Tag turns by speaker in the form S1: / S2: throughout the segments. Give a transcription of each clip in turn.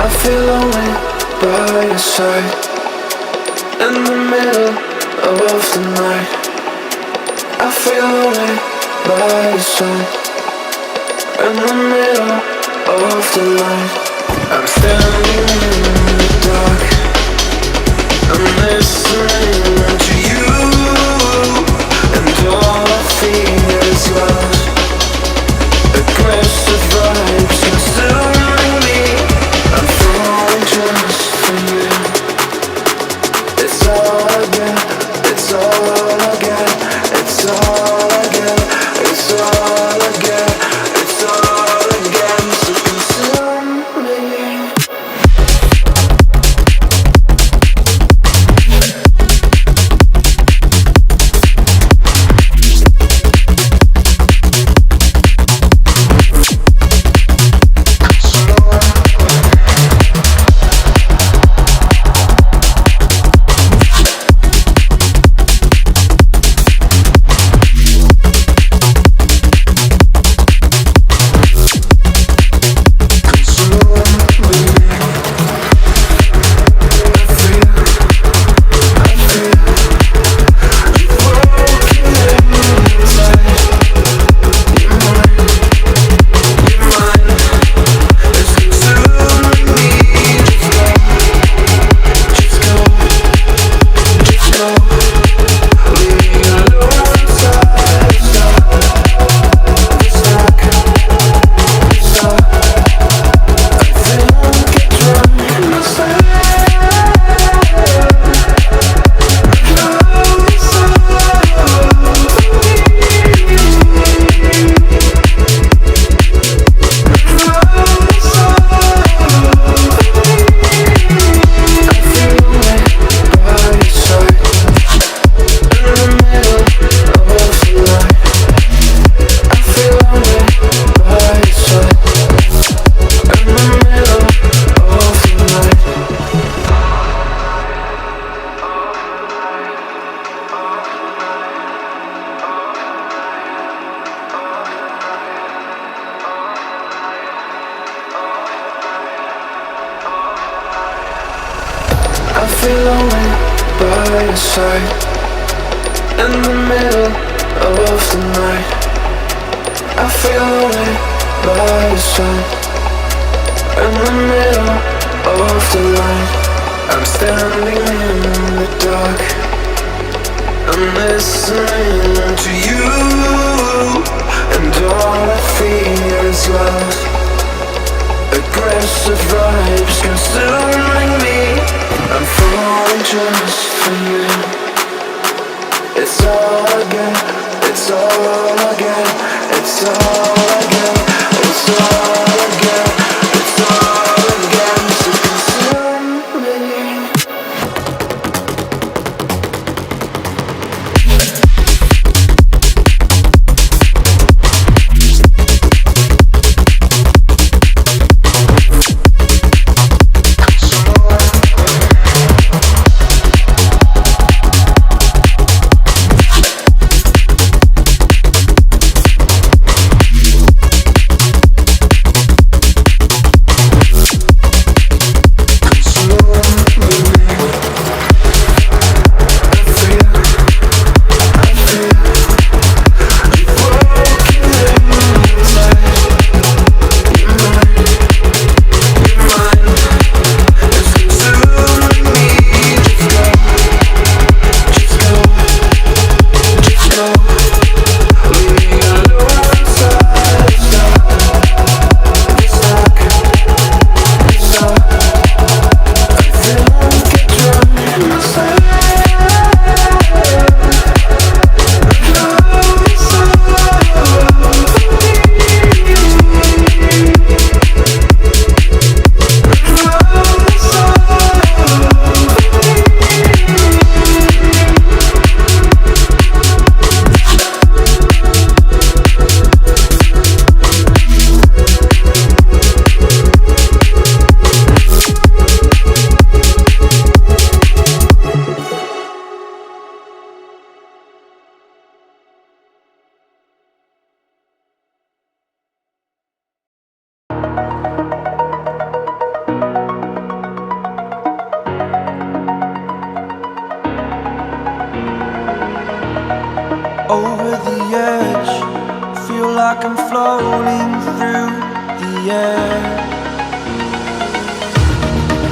S1: I feel lonely by your side. In the middle of the night, I feel lonely by your side. In the middle of the night, I'm standing in the dark. I'm listening to you, and all I feel is love. Aggressive vibes consuming me. I'm falling just for you. It's all I get, it's all I get, it's all I get, it's all I get, it's all I get. So consume me. I feel lonely by your side. In the middle of the night, I feel lonely by your side. In the middle of the light, I'm standing in the dark. I'm listening to you, and all I feel is love. Aggressive vibes consuming me. I'm falling just for you. It's all I get, it's all I get, it's all I get, it's all I get, it's all I get. So consume me.
S2: yeah.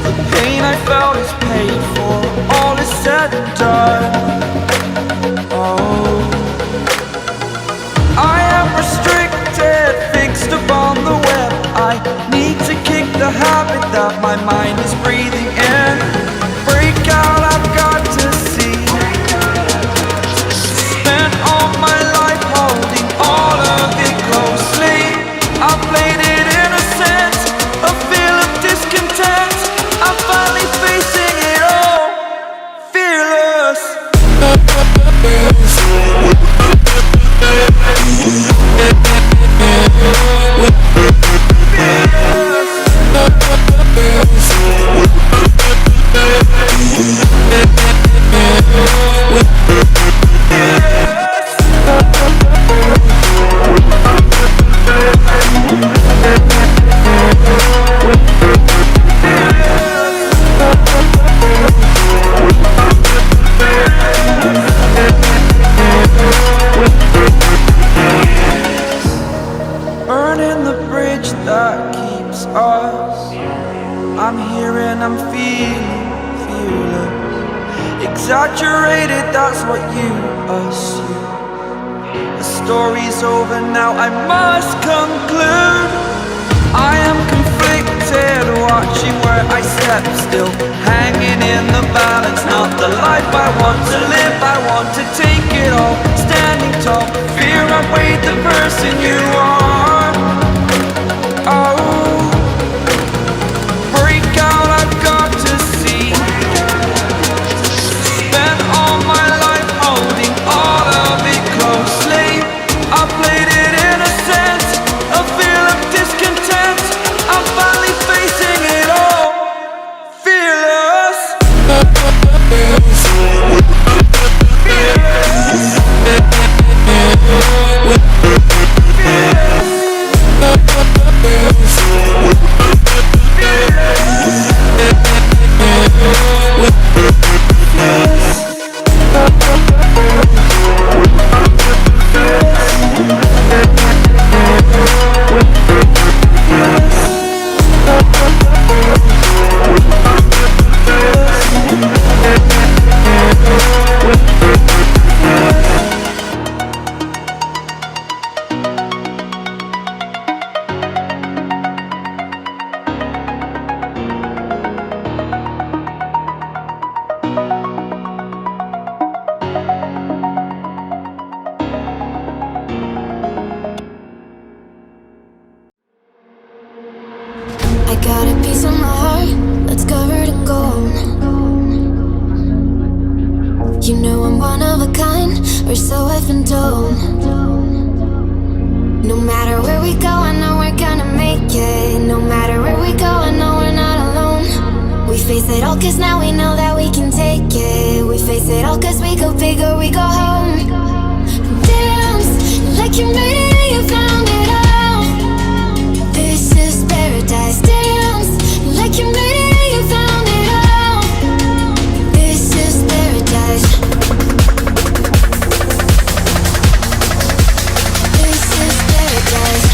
S2: The pain I felt is paid for, all is said and done. Oh, I am restricted, fixed upon the web. I need to kick the habit that my mind is breathing in. Break out, I've got to see. Spent all my life holding all of it closely. I played it innocent, a feel of discontent. I'm finally facing it all, fearless. Burning the bridge that keeps us. I'm here and I'm feeling fearless. Exaggerated, that's what you assume. The story's over now, I must conclude. I am conflicted, watching where I step, still hanging in the balance. Not the life I want to live, I want to take it all. Standing tall, fear outweighed the person you are. Oh, break out, I've got to see. Spent all my life holding all of it closely. I played it innocent, a feel of discontent. I'm finally facing it all, fearless.
S3: I got a piece of my heart that's covered in gold. You know I'm one of a kind, or so I've been told. No matter where we go, I know we're gonna make it. No matter where we go, I know we're not alone. We face it all cause now we know that we can take it. We face it all cause we go big or we go home. Dance like you made it and you found it all. This is paradise. Dance like you made it and you found it all. This is paradise. This is paradise.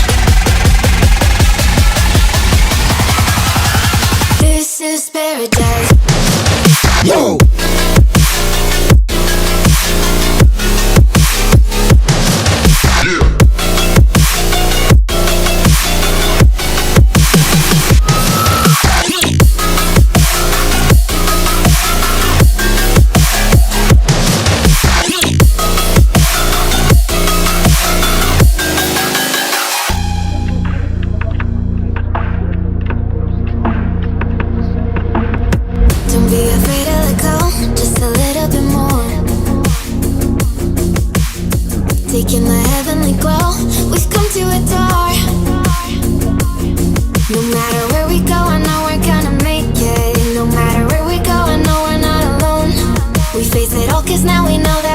S3: This is paradise.
S4: Yo!
S3: Don't be afraid of the call, just a little bit more. Taking the heavenly glow, we've come to adore. No matter where we go, I know we're gonna make it. No matter where we go, I know we're not alone. We face it all cause now we know that